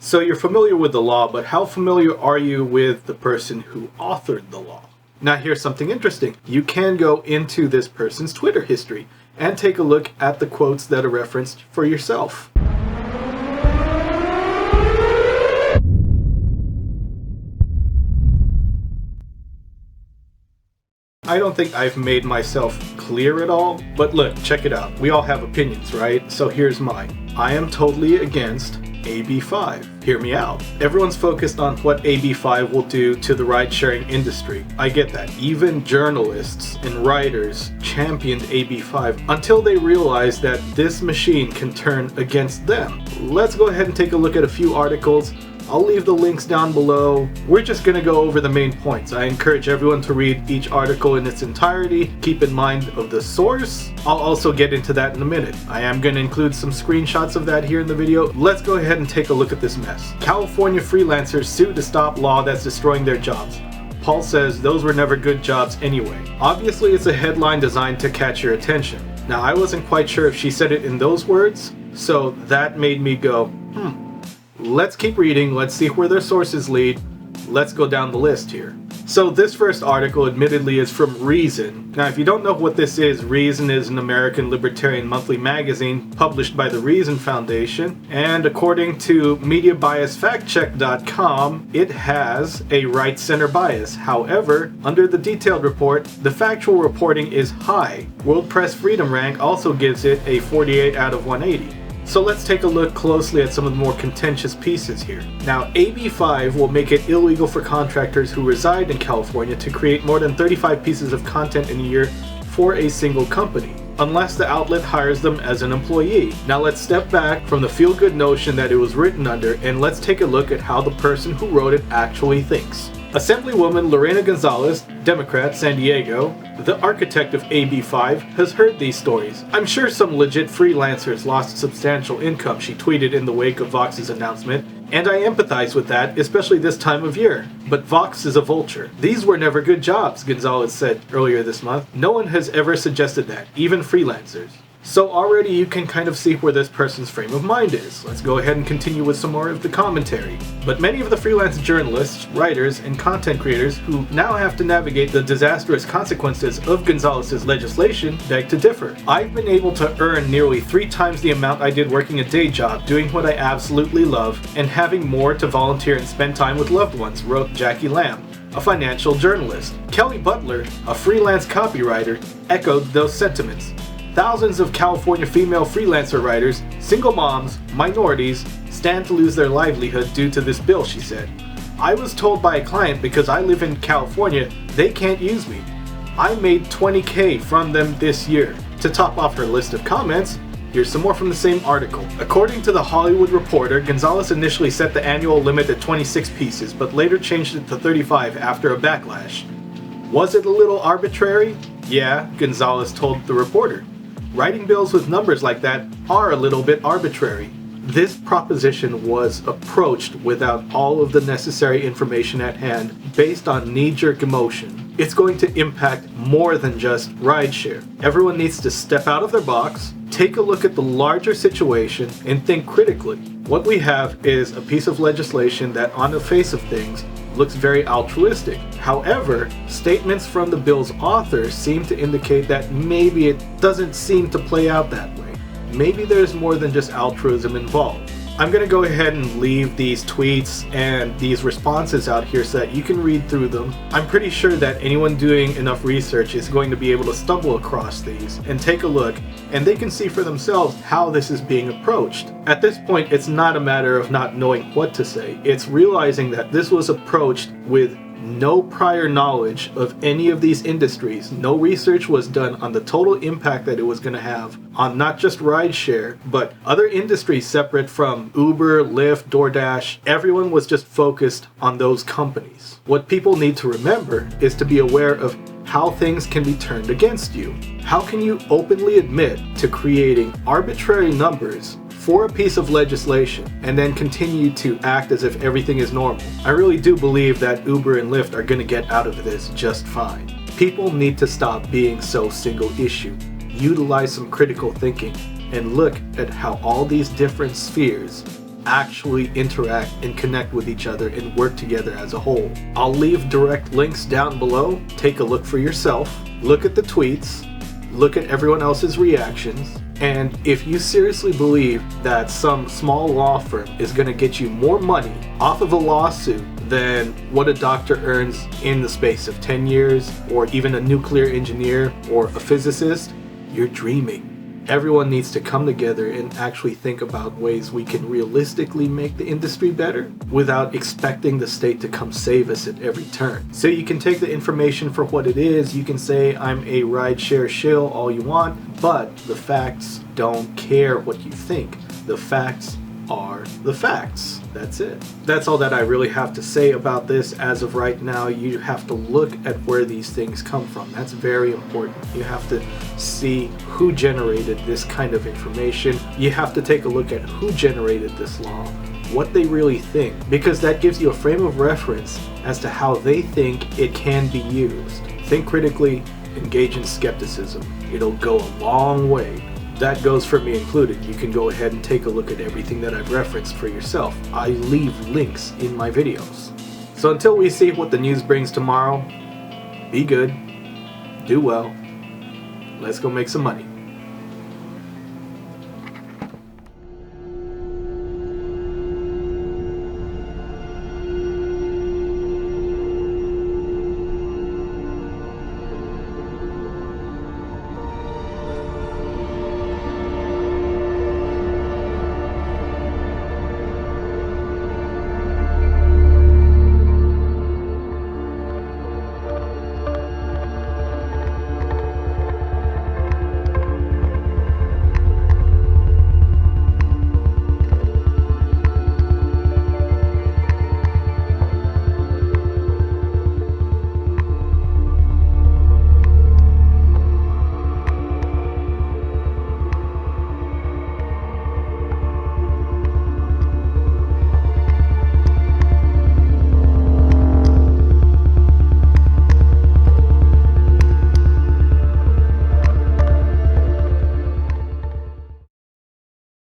So you're familiar with the law, but how familiar are you with the person who authored the law? Now here's something interesting. You can go into this person's Twitter history and take a look at the quotes that are referenced for yourself. I don't think I've made myself clear at all, but look, check it out. We all have opinions, right? So here's mine. I am totally against AB5. Hear me out. Everyone's focused on what AB5 will do to the ride-sharing industry. I get that. Even journalists and writers championed AB5 until they realized that this machine can turn against them. Let's go ahead and take a look at a few articles. I'll leave the links down below. We're just going to go over the main points. I encourage everyone to read each article in its entirety. Keep in mind of the source. I'll also get into that in a minute. I am going to include some screenshots of that here in the video. Let's go ahead and take a look at this mess. California freelancers sue to stop law that's destroying their jobs. Paul says those were never good jobs anyway. Obviously, it's a headline designed to catch your attention. Now, I wasn't quite sure if she said it in those words, so that made me go, Let's keep reading, let's see where their sources lead. Let's go down the list here. So this first article admittedly is from Reason. Now if you don't know what this is, Reason is an American libertarian monthly magazine published by the Reason Foundation, and according to MediaBiasFactCheck.com, it has a right-center bias. However, under the detailed report, the factual reporting is high. World Press Freedom Rank also gives it a 48 out of 180. So let's take a look closely at some of the more contentious pieces here. Now, AB5 will make it illegal for contractors who reside in California to create more than 35 pieces of content in a year for a single company, unless the outlet hires them as an employee. Now let's step back from the feel-good notion that it was written under, and let's take a look at how the person who wrote it actually thinks. Assemblywoman Lorena Gonzalez, Democrat, San Diego, the architect of AB5, has heard these stories. I'm sure some legit freelancers lost substantial income, she tweeted in the wake of Vox's announcement, and I empathize with that, especially this time of year. But Vox is a vulture. These were never good jobs, Gonzalez said earlier this month. No one has ever suggested that, even freelancers. So already you can kind of see where this person's frame of mind is. Let's go ahead and continue with some more of the commentary. But many of the freelance journalists, writers, and content creators who now have to navigate the disastrous consequences of Gonzalez's legislation beg to differ. I've been able to earn nearly 3 times the amount I did working a day job, doing what I absolutely love, and having more to volunteer and spend time with loved ones, wrote Jackie Lamb, a financial journalist. Kelly Butler, a freelance copywriter, echoed those sentiments. Thousands of California female freelancer writers, single moms, minorities, stand to lose their livelihood due to this bill, she said. I was told by a client because I live in California, they can't use me. I made $20K from them this year. To top off her list of comments, here's some more from the same article. According to The Hollywood Reporter, Gonzalez initially set the annual limit at 26 pieces, but later changed it to 35 after a backlash. Was it a little arbitrary? Yeah, Gonzalez told the reporter. Writing bills with numbers like that are a little bit arbitrary. This proposition was approached without all of the necessary information at hand based on knee-jerk emotion. It's going to impact more than just rideshare. Everyone needs to step out of their box, take a look at the larger situation, and think critically. What we have is a piece of legislation that, on the face of things, looks very altruistic. However, statements from the bill's author seem to indicate that maybe it doesn't seem to play out that way. Maybe there's more than just altruism involved. I'm going to go ahead and leave these tweets and these responses out here so that you can read through them. I'm pretty sure that anyone doing enough research is going to be able to stumble across these and take a look, and they can see for themselves how this is being approached. At this point, it's not a matter of not knowing what to say. It's realizing that this was approached with no prior knowledge of any of these industries. No research was done on the total impact that it was going to have on not just rideshare, but other industries separate from Uber, Lyft, DoorDash. Everyone was just focused on those companies. What people need to remember is to be aware of how things can be turned against you. How can you openly admit to creating arbitrary numbers for a piece of legislation and then continue to act as if everything is normal? I really do believe that Uber and Lyft are going to get out of this just fine. People need to stop being so single issue. Utilize some critical thinking and look at how all these different spheres actually interact and connect with each other and work together as a whole. I'll leave direct links down below. Take a look for yourself. Look at the tweets. Look at everyone else's reactions. And if you seriously believe that some small law firm is going to get you more money off of a lawsuit than what a doctor earns in the space of 10 years, or even a nuclear engineer or a physicist, you're dreaming. Everyone needs to come together and actually think about ways we can realistically make the industry better without expecting the state to come save us at every turn. So you can take the information for what it is. You can say I'm a rideshare shill all you want, but the facts don't care what you think. The facts are the facts. That's it. That's all that I really have to say about this as of right now. You have to look at where these things come from. That's very important. You have to see who generated this kind of information. You have to take a look at who generated this law, what they really think, because that gives you a frame of reference as to how they think it can be used. Think critically, engage in skepticism. It'll go a long way. That goes for me included. You can go ahead and take a look at everything that I've referenced for yourself. I leave links in my videos. So until we see what the news brings tomorrow, be good, do well, let's go make some money.